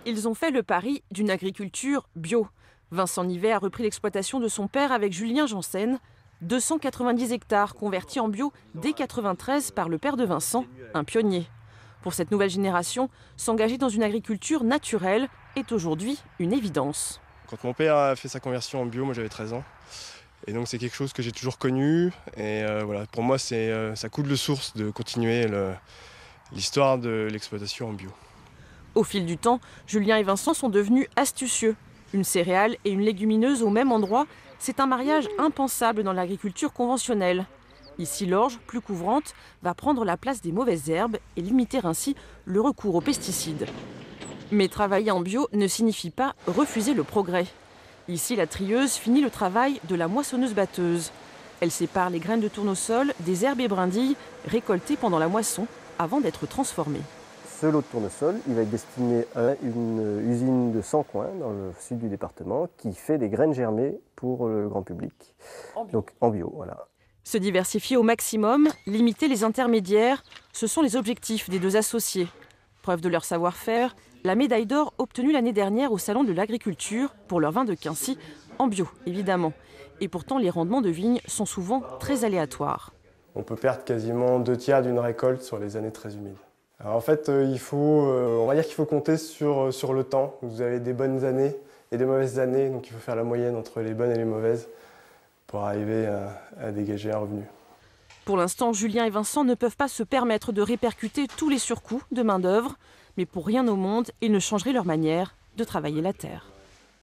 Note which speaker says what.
Speaker 1: Ils ont fait le pari d'une agriculture bio. Vincent Nivet a repris l'exploitation de son père avec Julien Janssen. 290 hectares convertis en bio dès 1993 par le père de Vincent, un pionnier. Pour cette nouvelle génération, s'engager dans une agriculture naturelle est aujourd'hui une évidence.
Speaker 2: Quand mon père a fait sa conversion en bio, moi j'avais 13 ans. Et donc c'est quelque chose que j'ai toujours connu. Et voilà, pour moi, ça coule de source de continuer l'histoire de l'exploitation en bio.
Speaker 1: Au fil du temps, Julien et Vincent sont devenus astucieux. Une céréale et une légumineuse au même endroit, c'est un mariage impensable dans l'agriculture conventionnelle. Ici, l'orge, plus couvrante, va prendre la place des mauvaises herbes et limiter ainsi le recours aux pesticides. Mais travailler en bio ne signifie pas refuser le progrès. Ici, la trieuse finit le travail de la moissonneuse-batteuse. Elle sépare les graines de tournesol des herbes et brindilles récoltées pendant la moisson avant d'être transformées.
Speaker 3: Ce lot de tournesol, il va être destiné à une usine de Sancoins, dans le sud du département, qui fait des graines germées pour le grand public. Donc en bio, voilà.
Speaker 1: Se diversifier au maximum, limiter les intermédiaires, ce sont les objectifs des deux associés. Preuve de leur savoir-faire, la médaille d'or obtenue l'année dernière au Salon de l'Agriculture pour leur vin de Quincy, en bio évidemment. Et pourtant, les rendements de vignes sont souvent très aléatoires.
Speaker 2: On peut perdre quasiment 2/3 d'une récolte sur les années très humides. Alors en fait, on va dire qu'il faut compter sur le temps. Vous avez des bonnes années et des mauvaises années, donc il faut faire la moyenne entre les bonnes et les mauvaises pour arriver à dégager un revenu.
Speaker 1: Pour l'instant, Julien et Vincent ne peuvent pas se permettre de répercuter tous les surcoûts de main-d'œuvre, mais pour rien au monde, ils ne changeraient leur manière de travailler la terre.